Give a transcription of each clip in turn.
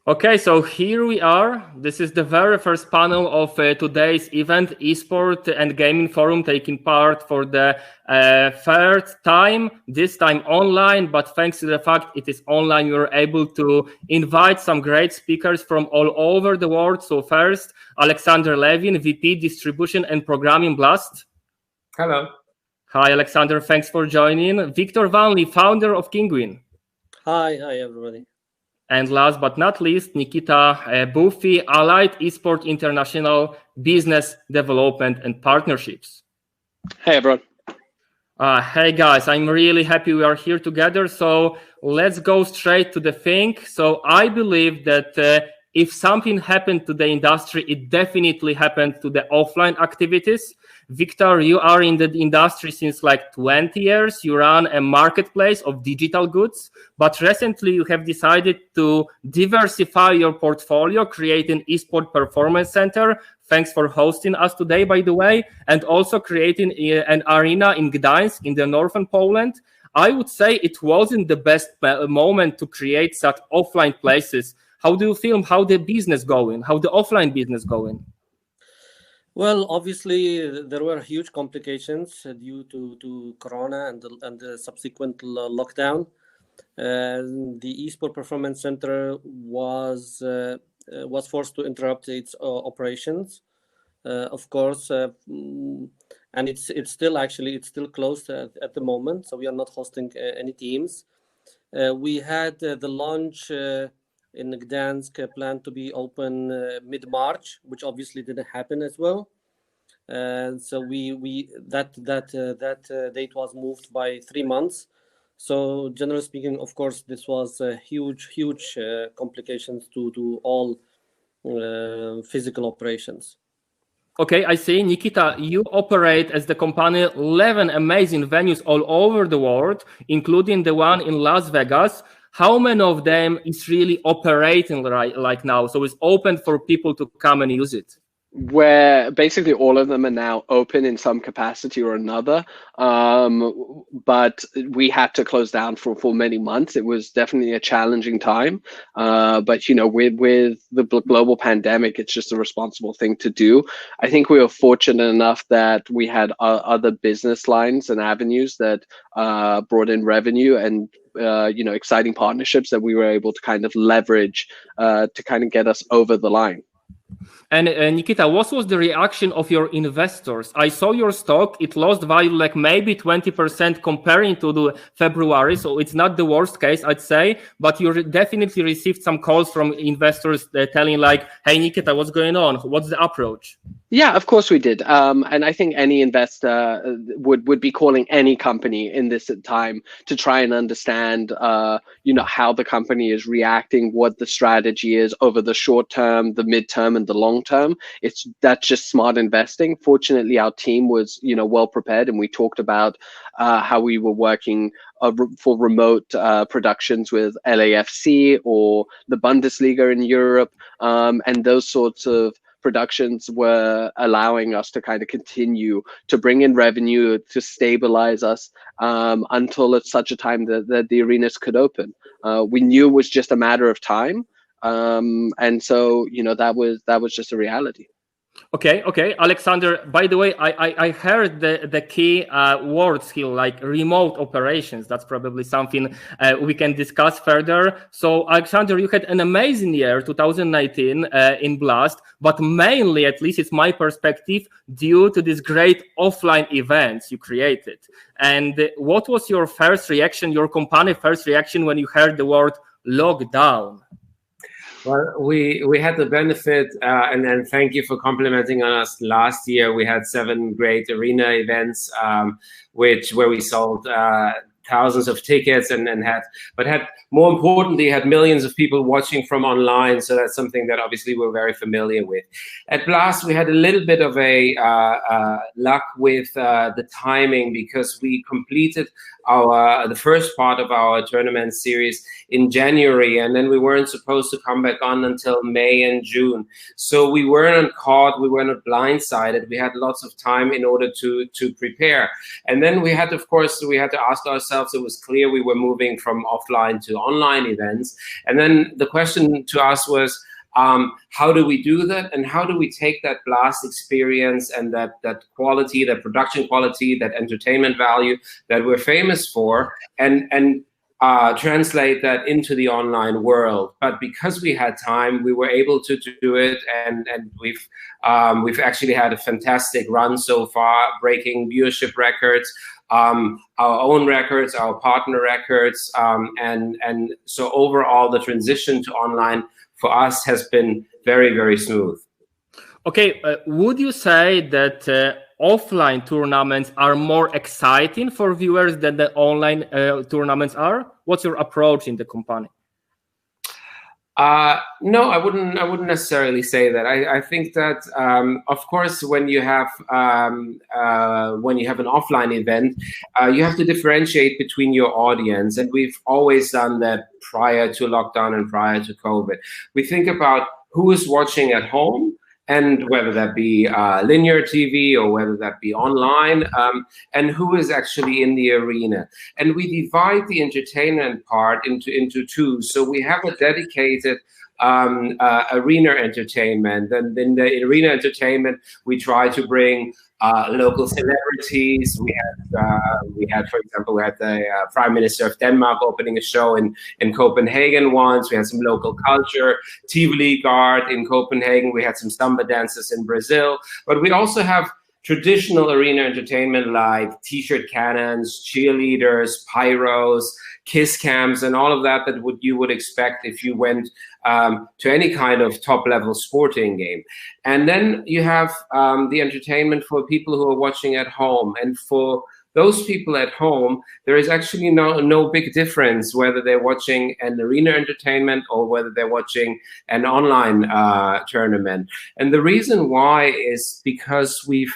Okay, so here we are. This is the very first panel of today's event, Esports and Gaming Forum, taking part for the third time, this time online, but thanks to the fact it is online, we were able to invite some great speakers from all over the world. So first, Alexander Lewin, VP Distribution and Programming Blast. Hello. Hi, Alexander. Thanks for joining. Viktor Wanli, founder of Kinguin. Hi, everybody. And last but not least, Nikita, Buffee, Allied Esports International Business Development and Partnerships. Hey, everyone. Hey, guys, I'm really happy we are here together. So let's go straight to the thing. So I believe that if something happened to the industry, it definitely happened to the offline activities. Viktor, you are in the industry since like 20 years. You run a marketplace of digital goods, but recently you have decided to diversify your portfolio, create an eSport performance center. Thanks for hosting us today, by the way, and also creating an arena in Gdańsk in the northern Poland. I would say it wasn't the best moment to create such offline places. How do you feel? How the business going? How the offline business going? Well, obviously, there were huge complications due to Corona and the subsequent lockdown. The eSport Performance Center was forced to interrupt its operations, of course, and it's still closed at the moment. So we are not hosting any teams. We had the launch in Gdańsk planned to be open mid-March, which obviously didn't happen as well. So that date was moved by 3 months. So generally speaking, of course, this was huge complications to all physical operations. Okay, I see. Nikita, you operate as the company 11 amazing venues all over the world, including the one in Las Vegas. How many of them is really operating right now? So it's open for people to come and use it? Where basically all of them are now open in some capacity or another, but we had to close down for many months. It was definitely a challenging time, but you know, with the global pandemic, it's just a responsible thing to do. I think we were fortunate enough that we had other business lines and avenues that brought in revenue and you know, exciting partnerships that we were able to kind of leverage to kind of get us over the line. And Nikita, what was the reaction of your investors? I saw your stock, it lost value like maybe 20% comparing to the February. So it's not the worst case, I'd say, but you definitely received some calls from investors telling like, hey, Nikita, what's going on? What's the approach? Yeah, of course we did. And I think any investor would be calling any company in this time to try and understand, you know, how the company is reacting, what the strategy is over the short term, the midterm, and the long term. That's just smart investing. Fortunately, our team was, you know, well prepared, and we talked about how we were working for remote productions with LAFC or the Bundesliga in Europe, and those sorts of productions were allowing us to kind of continue to bring in revenue to stabilize us until at such a time that the arenas could open. We knew it was just a matter of time, and so you know that was just a reality. Okay, Alexander, by the way, I heard the key words here, like remote operations. That's probably something we can discuss further. So, Alexander, you had an amazing year, 2019, in Blast, but mainly, at least it's my perspective, due to these great offline events you created. And what was your first reaction, your company first reaction when you heard the word lockdown? Well, we had the benefit, and thank you for complimenting on us. Last year, we had 7 great arena events, where we sold thousands of tickets and had more importantly had millions of people watching from online. So that's something that obviously we're very familiar with. At Blast, we had a little bit of a luck with the timing, because we completed the first part of our tournament series in January, and then we weren't supposed to come back on until May and June. So we weren't caught, we weren't blindsided. We had lots of time in order to prepare. And then we had to ask ourselves, it was clear we were moving from offline to online events. And then the question to us was, how do we do that, and how do we take that blast experience and that quality, that production quality, that entertainment value that we're famous for, and translate that into the online world? But because we had time, we were able to do it, and we've actually had a fantastic run so far, breaking viewership records, our own records, our partner records, and so overall the transition to online for us has been very, very smooth. Okay, would you say that offline tournaments are more exciting for viewers than the online tournaments are? What's your approach in the company? No, I wouldn't necessarily say that. I think that of course when you have an offline event, you have to differentiate between your audience, and we've always done that prior to lockdown and prior to COVID. We think about who is watching at home, and whether that be linear TV or whether that be online, and who is actually in the arena. And we divide the entertainment part into two. So we have a dedicated arena entertainment. And in the arena entertainment, we try to bring local celebrities. We had, for example, the Prime Minister of Denmark opening a show in Copenhagen once. We had some local culture, Tivoli Guard in Copenhagen. We had some samba dancers in Brazil. But we also have traditional arena entertainment like t-shirt cannons, cheerleaders, pyros, kiss cams, and all of that you would expect if you went to any kind of top-level sporting game. And then you have the entertainment for people who are watching at home. And for those people at home, there is actually no big difference whether they're watching an arena entertainment or whether they're watching an online tournament. And the reason why is because we've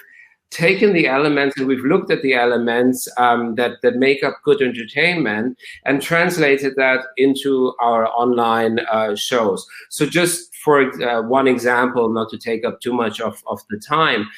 taken the elements and we've looked at the elements that make up good entertainment and translated that into our online shows. So just for one example, not to take up too much of the time,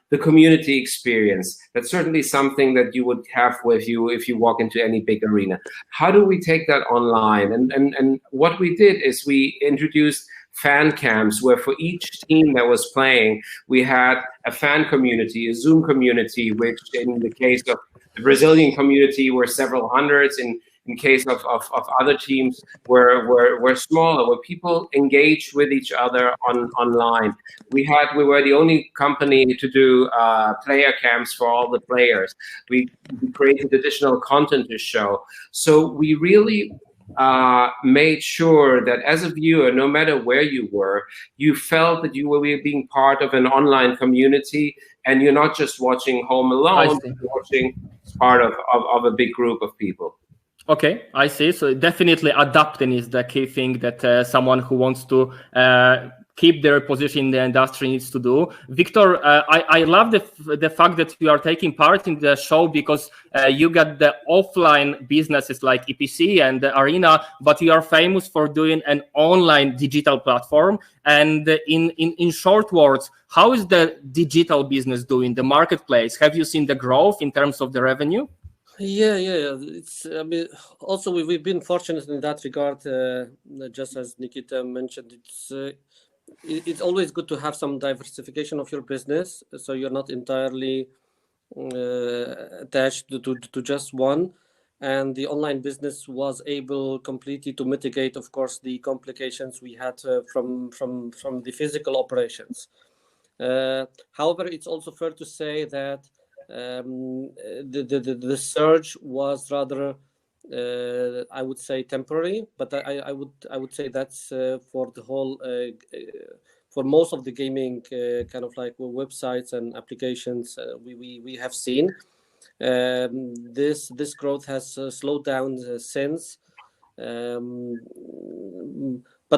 the community experience. That's certainly something that you would have with you if you walk into any big arena. How do we take that online? And what we did is we introduced fan cams, where for each team that was playing, we had a fan community, a Zoom community, which in the case of the Brazilian community were several hundreds. In case of other teams were smaller, where people engaged with each other online. We were the only company to do player cams for all the players. We created additional content to show. So we really made sure that as a viewer, no matter where you were, you felt that you were being part of an online community, and you're not just watching home alone, you're watching part of a big group of people. Okay, I see. So definitely adapting is the key thing that someone who wants to keep their position in the industry needs to do. Viktor, I love the fact that you are taking part in the show, because you got the offline businesses like EPC and the Arena, but you are famous for doing an online digital platform. And in short words, how is the digital business doing, the marketplace? Have you seen the growth in terms of the revenue? Yeah. It's, I mean, also we've been fortunate in that regard. Just as Nikita mentioned, it's always good to have some diversification of your business, so you're not entirely attached to just one. And the online business was able completely to mitigate, of course, the complications we had from the physical operations. However, it's also fair to say that the surge was rather, I would say, temporary, but I would say that's for the whole, for most of the gaming kind of like websites and applications we have seen. This growth has slowed down since, but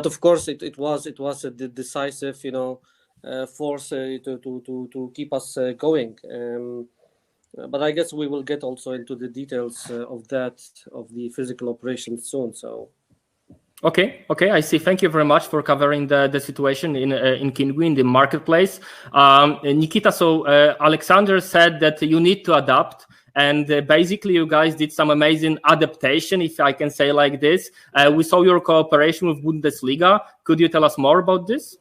of course it was a decisive, force to keep us going. But I guess we will get also into the details of the physical operations soon. So. Okay, I see. Thank you very much for covering the situation in Kinguin, the marketplace. Nikita, so Alexander said that you need to adapt, and basically you guys did some amazing adaptation, if I can say like this. We saw your cooperation with Bundesliga. Could you tell us more about this?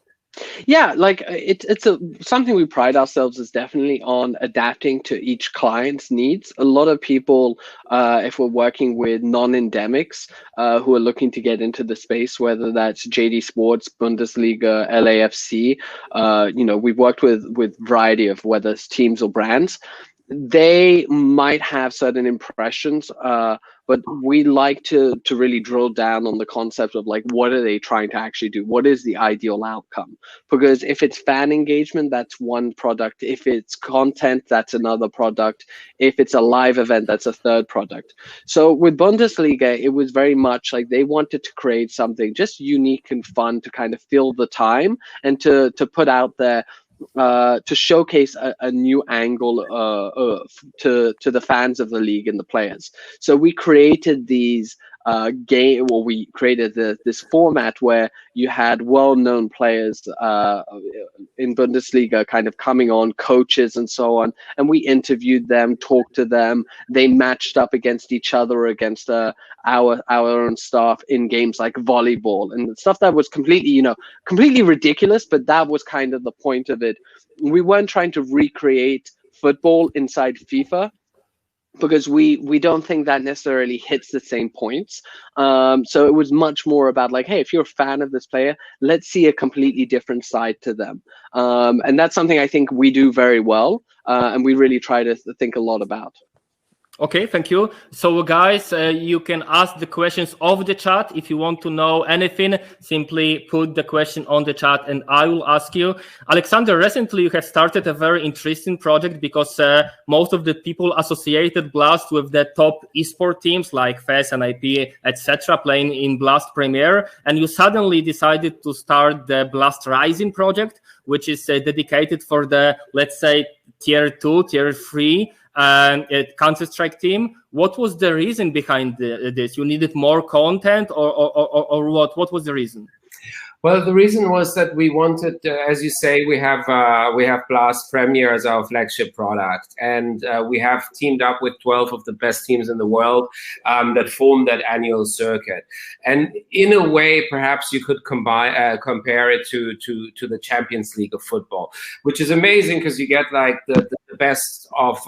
Yeah, like it's something we pride ourselves is definitely on adapting to each client's needs. A lot of people, if we're working with non-endemics who are looking to get into the space, whether that's JD Sports, Bundesliga, LAFC, we've worked with variety of whether it's teams or brands. They might have certain impressions, but we like to really drill down on the concept of like, what are they trying to actually do? What is the ideal outcome? Because if it's fan engagement, that's one product. If it's content, that's another product. If it's a live event, that's a third product. So with Bundesliga, it was very much like they wanted to create something just unique and fun to kind of fill the time and to put out there, to showcase a new angle to the fans of the league and the players. So we created these we created this format where you had well-known players in Bundesliga kind of coming on, coaches and so on, and we interviewed them, talked to them. They matched up against each other, against our own staff in games like volleyball and stuff that was completely ridiculous, but that was kind of the point of it. We weren't trying to recreate football inside FIFA, because we don't think that necessarily hits the same points. So it was much more about like, hey, if you're a fan of this player, let's see a completely different side to them. And that's something I think we do very well, and we really try to think a lot about. Okay, thank you. So guys, you can ask the questions of the chat. If you want to know anything, simply put the question on the chat and I will ask you. Alexander, recently you have started a very interesting project because most of the people associated Blast with the top esport teams like FES and IP, etc., playing in Blast Premier, and you suddenly decided to start the Blast Rising project, which is dedicated for the, let's say, tier 2, tier 3 Counter-Strike team. What was the reason behind this? You needed more content, or what? What was the reason? Well, the reason was that we wanted, as you say, we have Blast Premier as our flagship product, and we have teamed up with 12 of the best teams in the world that form that annual circuit. And in a way, perhaps you could compare it to the Champions League of football, which is amazing because you get like the best of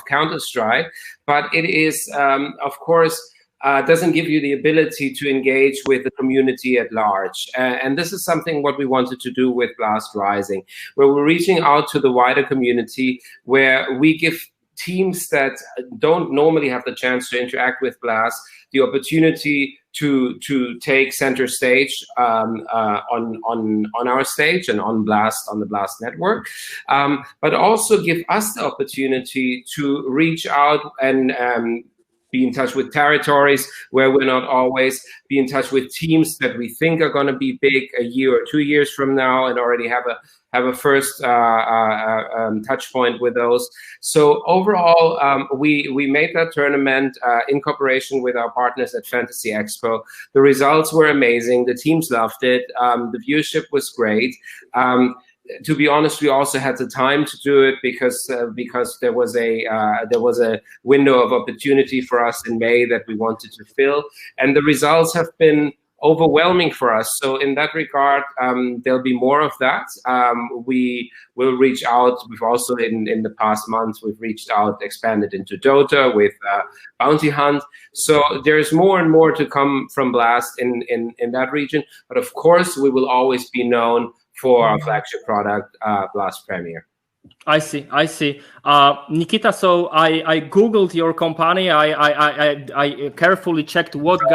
Counter-Strike, but it is, of course, doesn't give you the ability to engage with the community at large. And this is something what we wanted to do with Blast Rising, where we're reaching out to the wider community, where we give teams that don't normally have the chance to interact with Blast the opportunity to take center stage on our stage and on the Blast network, but also give us the opportunity to reach out and be in touch with territories where we're not always, be in touch with teams that we think are going to be big a year or 2 years from now, and already have a first touch point with those. So overall, we made that tournament in cooperation with our partners at Fantasy Expo. The results were amazing. The teams loved it. The viewership was great. To be honest, we also had the time to do it because there was a window of opportunity for us in May that we wanted to fill, and the results have been overwhelming for us. So in that regard, there'll be more of that. We will reach out. We've also in the past months we've reached out, expanded into Dota with Bounty Hunt. So there's more and more to come from Blast in that region. But of course, we will always be known for our flagship product, Blast Premier. I see. Nikita, so I Googled your company. I carefully checked what's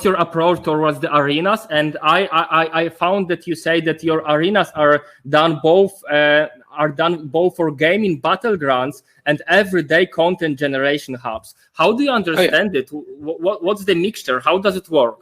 your approach towards the arenas, and I found that you say that your arenas are done both for gaming battlegrounds and everyday content generation hubs. How do you understand it? What's the mixture? How does it work?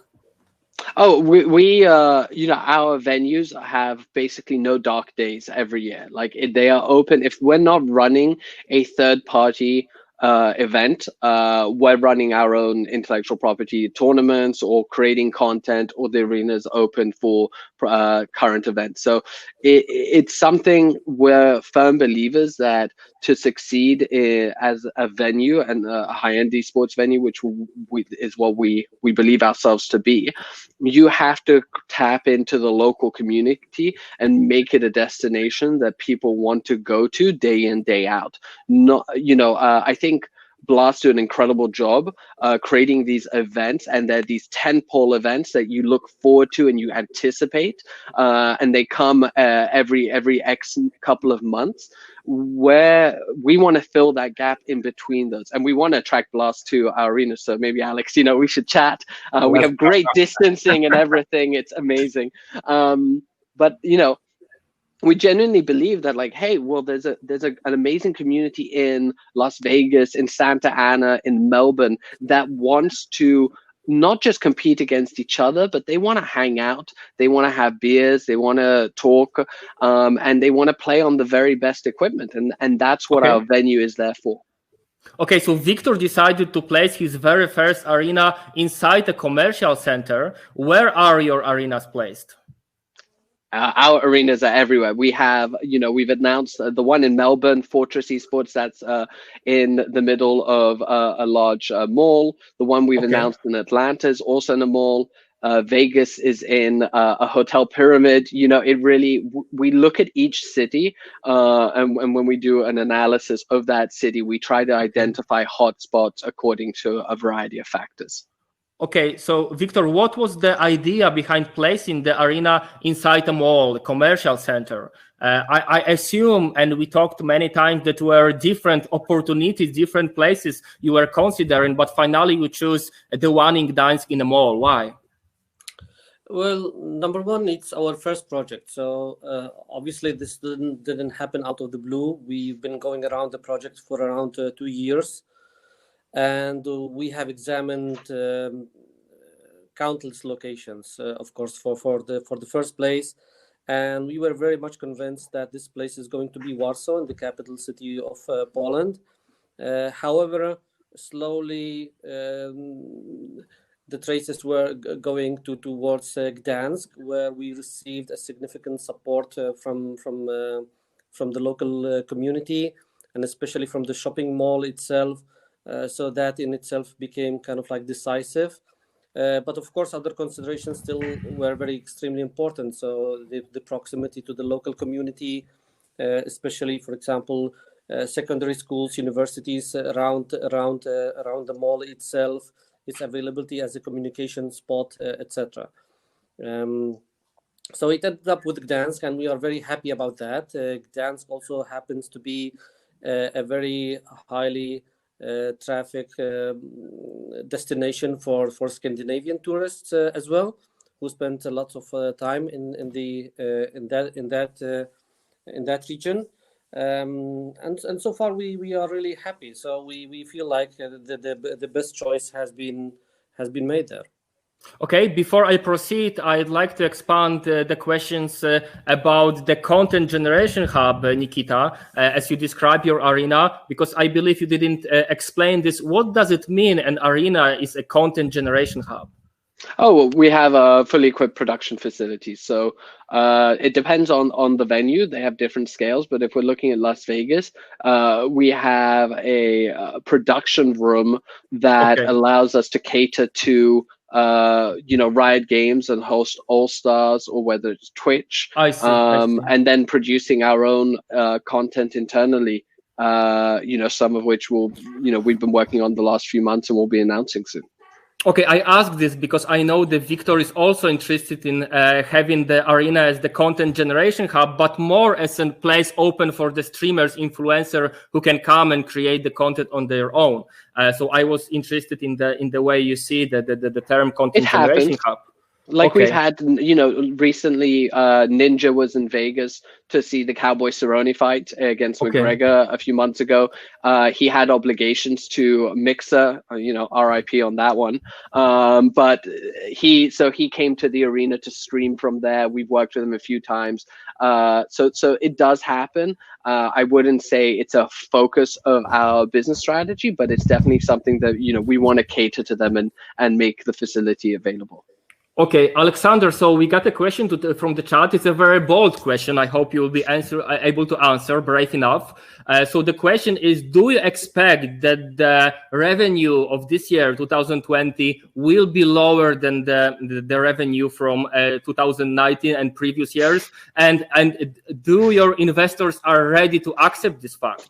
Oh, we you know, our venues have basically no dark days every year. Like they are open. If we're not running a third party event, we're running our own intellectual property tournaments or creating content, or the arena is open for current events. So it's something we're firm believers that to succeed as a venue and a high-end esports venue, which is what we believe ourselves to be, you have to tap into the local community and make it a destination that people want to go to day in, day out. Not, you know, I think Blast do an incredible job creating these events, and they're these tentpole events that you look forward to and you anticipate, and they come every X couple of months, where we want to fill that gap in between those, and we want to attract Blast to our arena. So maybe Alex, you know, we should chat. We have great distancing and everything. It's amazing. But you know, we genuinely believe that, like, hey, well, there's an amazing community in Las Vegas, in Santa Ana, in Melbourne that wants to not just compete against each other, but they want to hang out, they want to have beers, they want to talk, and they want to play on the very best equipment, and that's what our venue is there for. Okay, so Viktor decided to place his very first arena inside a commercial center. Where are your arenas placed? Our arenas are everywhere. We have, you know, we've announced the one in Melbourne, Fortress Esports, that's in the middle of a large mall. The one we've announced in Atlanta is also in a mall. Vegas is in a hotel pyramid. You know, it really, we look at each city, and when we do an analysis of that city, we try to identify hotspots according to a variety of factors. Okay, so Viktor, what was the idea behind placing the arena inside a mall, a commercial center? I assume, and we talked many times, that were different opportunities, different places you were considering, but finally you choose the one in Gdańsk in a mall. Why? Well, number one, it's our first project. So obviously this didn't happen out of the blue. We've been going around the project for around 2 years. And we have examined countless locations, of course, for the first place, and we were very much convinced that this place is going to be Warsaw, in the capital city of Poland. However, slowly the traces were going towards Gdańsk, where we received a significant support from the local community, and especially from the shopping mall itself. So that in itself became kind of like decisive. But of course, other considerations still were very extremely important. So the proximity to the local community, especially, for example, secondary schools, universities around the mall itself, its availability as a communication spot, etc. So it ended up with Gdańsk, and we are very happy about that. Gdańsk also happens to be a very highly traffic destination for Scandinavian tourists as well, who spent a lot of time in that region, and so far we are really happy. So we feel like the best choice has been made there. Okay, before I proceed, I'd like to expand the questions about the content generation hub, Nikita, as you describe your arena, because I believe you didn't explain this. What does it mean an arena is a content generation hub? Oh, well, we have a fully equipped production facility. So it depends on the venue. They have different scales, but if we're looking at Las Vegas, we have a production room that allows us to cater to you know, Riot Games and host All Stars, or whether it's Twitch, I see. And then producing our own content internally, you know, some of which we've been working on the last few months and we'll be announcing soon. Okay, I ask this because I know that Viktor is also interested in having the arena as the content generation hub, but more as a place open for the streamers, influencer who can come and create the content on their own. So I was interested in the way you see the term content generation hub. Like we've had, recently Ninja was in Vegas to see the Cowboy Cerrone fight against McGregor a few months ago. He had obligations to Mixer, RIP on that one. But he came to the arena to stream from there. We've worked with him a few times. So it does happen. I wouldn't say it's a focus of our business strategy, but it's definitely something that, we want to cater to them and make the facility available. Okay, Alexander, so we got a question from the chat. It's a very bold question. I hope you will be able to answer, brave enough. So the question is, do you expect that the revenue of this year, 2020, will be lower than the revenue from 2019 and previous years? And do your investors are ready to accept this fact?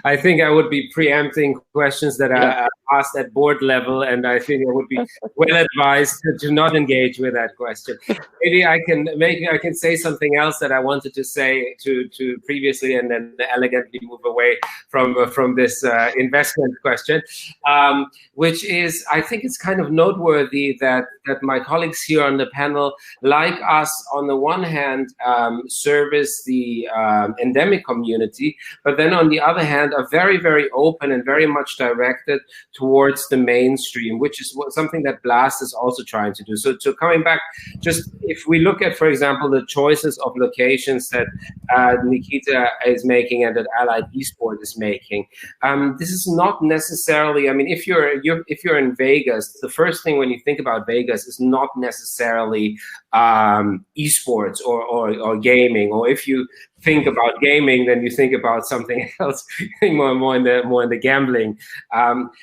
I think I would be preempting questions that are asked at board level, and I think I would be well advised to not engage with that question. Maybe I can say something else that I wanted to say to previously, and then elegantly move away from this investment question, which is, I think it's kind of noteworthy that my colleagues here on the panel, like us, on the one hand, service the endemic community, but then on the other hand, are very, very open and very much directed towards the mainstream, which is something that Blast is also trying to do. So coming back, just if we look at, for example, the choices of locations that Nikita is making and that Allied Esports is making, this is not necessarily, I mean, if you're in Vegas, the first thing when you think about Vegas is not necessarily esports or gaming, or if you think about gaming, then you think about something else, more in the gambling.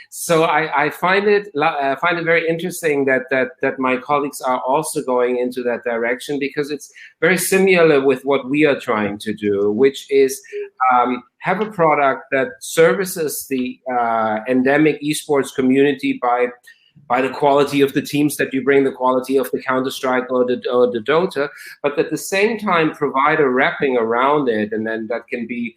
So I find it very interesting that my colleagues are also going into that direction, because it's very similar with what we are trying to do, which is have a product that services the endemic esports community by the quality of the teams that you bring, the quality of the Counter-Strike or the Dota, but at the same time provide a wrapping around it, and then that can be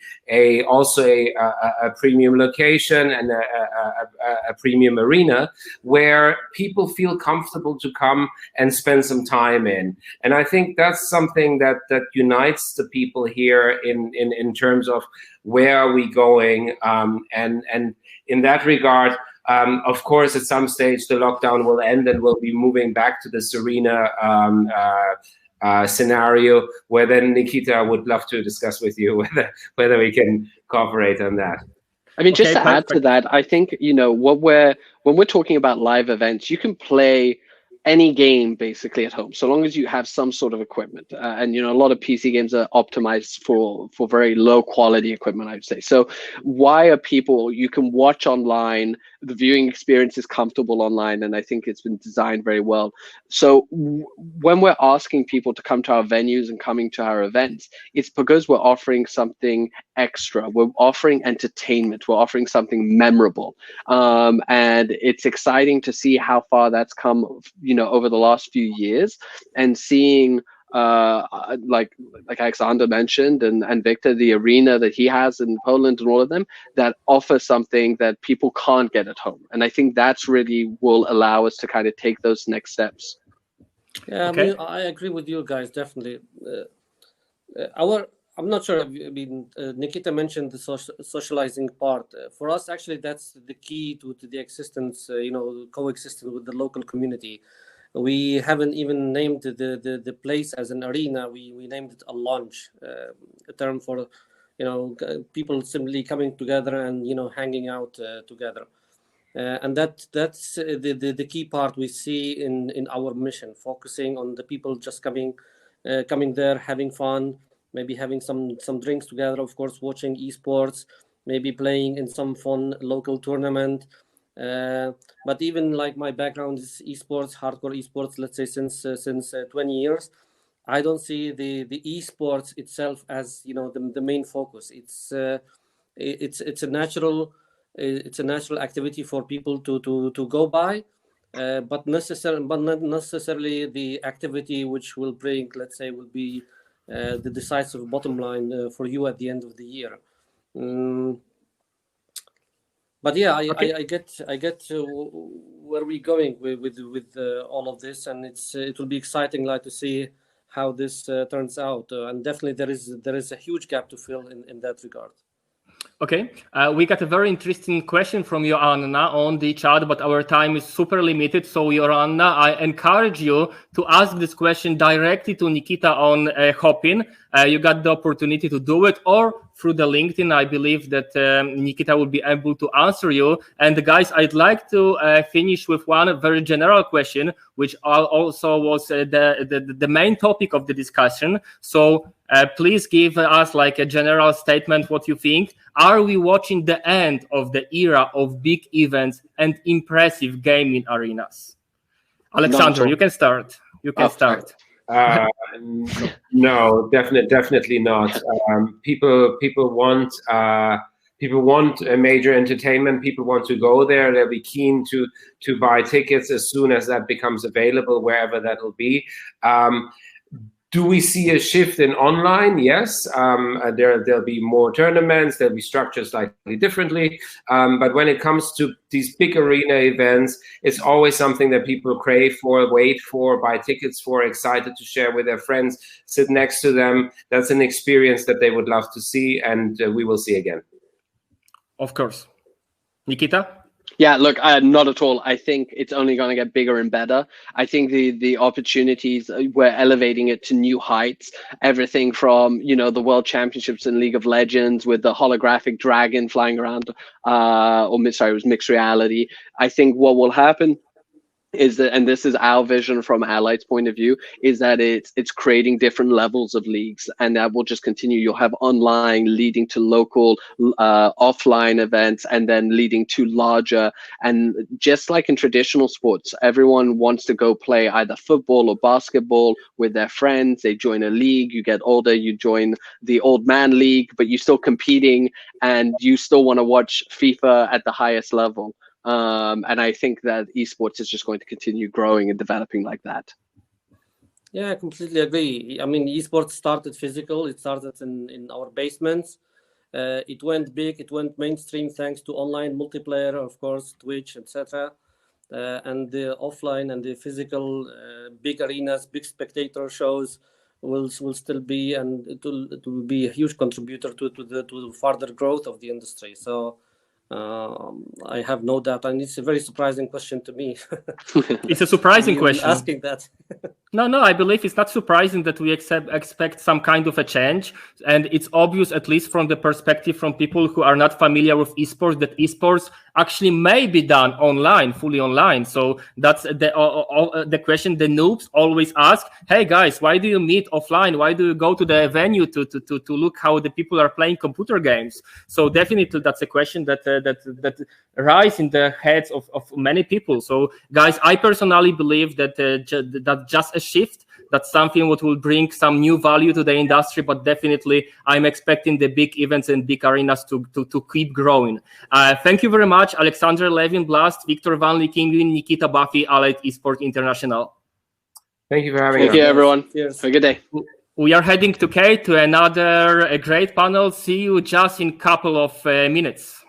also a premium location and a premium arena where people feel comfortable to come and spend some time in. And I think that's something that unites the people here in terms of where are we going, and in that regard, of course, at some stage, the lockdown will end and we'll be moving back to this arena scenario, where then Nikita would love to discuss with you whether we can cooperate on that. I mean, just to add to that, I think, when we're talking about live events, you can play any game basically at home, so long as you have some sort of equipment. And a lot of PC games are optimized for very low quality equipment, I would say. So why are people, you can watch online, the viewing experience is comfortable online, and I think it's been designed very well. So when we're asking people to come to our venues and coming to our events, it's because we're offering something extra. We're offering entertainment. We're offering something memorable. And it's exciting to see how far that's come, over the last few years, and seeing like Alexander mentioned, and Viktor, the arena that he has in Poland and all of them, that offer something that people can't get at home. And I think that's really will allow us to kind of take those next steps. Yeah, okay. I mean, I agree with you guys, definitely. I'm not sure, Nikita mentioned the socializing part. For us, actually, that's the key to the existence, coexistence with the local community. We haven't even named the place as an arena. We named it a lounge, a term for, people simply coming together and, hanging out together. And that's the key part we see in our mission, focusing on the people just coming there, having fun, maybe having some drinks together, of course, watching esports, maybe playing in some fun local tournament. But even like my background is esports, hardcore esports, let's say since 20 years, I don't see the esports itself as the main focus. It's a natural activity for people to go by, but not necessarily the activity which will bring, let's say, will be the decisive bottom line for you at the end of the year. But yeah, I get where we're going with all of this, and it will be exciting, like, to see how this turns out. And definitely there is a huge gap to fill in that regard. Okay, we got a very interesting question from Joanna on the chat, but our time is super limited. So Joanna, I encourage you to ask this question directly to Nikita on Hopin. You got the opportunity to do it, or through the LinkedIn. I believe that Nikita will be able to answer you. And guys, I'd like to finish with one very general question, which also was the main topic of the discussion. So please give us like a general statement what you think. Are we watching the end of the era of big events and impressive gaming arenas? Alexander, you can start. Start. No, definitely not. People want a major entertainment. People want to go there. They'll be keen to buy tickets as soon as that becomes available, wherever that will be. Do we see a shift in online? Yes. There'll be more tournaments. There'll be structured slightly differently. But when it comes to these big arena events, it's always something that people crave for, wait for, buy tickets for, excited to share with their friends, sit next to them. That's an experience that they would love to see, and we will see again. Of course. Nikita? Yeah, look, not at all. I think it's only going to get bigger and better. I think the opportunities, we're elevating it to new heights. Everything from, the World Championships in League of Legends with the holographic dragon flying around, it was mixed reality. I think what will happen is that, and this is our vision from Allight's point of view, is that it's creating different levels of leagues, and that will just continue. You'll have online leading to local offline events, and then leading to larger. And just like in traditional sports, everyone wants to go play either football or basketball with their friends. They join a league. You get older, you join the old man league, but you're still competing, and you still want to watch FIFA at the highest level. And I think that esports is just going to continue growing and developing like that. Yeah, I completely agree. I mean, esports started physical. It started in our basements. It went big. It went mainstream thanks to online multiplayer, of course, Twitch, etc. And the offline and the physical big arenas, big spectator shows will still be, and it will be a huge contributor to the further growth of the industry. So. I have no doubt, and it's a very surprising question to me. It's a surprising question. Asking that. No, I believe it's not surprising that we expect some kind of a change, and it's obvious, at least from the perspective from people who are not familiar with esports, that esports actually may be done online, fully online. So that's the question the noobs always ask. Hey guys, why do you meet offline? Why do you go to the venue to look how the people are playing computer games? So definitely that's a question that rise in the heads of many people. So guys, I personally believe that that's just a shift. That's something what will bring some new value to the industry, but definitely I'm expecting the big events and big arenas to keep growing. Thank you very much, Alexander, Lewin, Blast, Viktor, Wanli, Kinguin, Nikita, Buffee, Allied Esports International. Thank you for having us. Thank you, everyone. Cheers. Have a good day. We are heading to another great panel. See you just in a couple of minutes.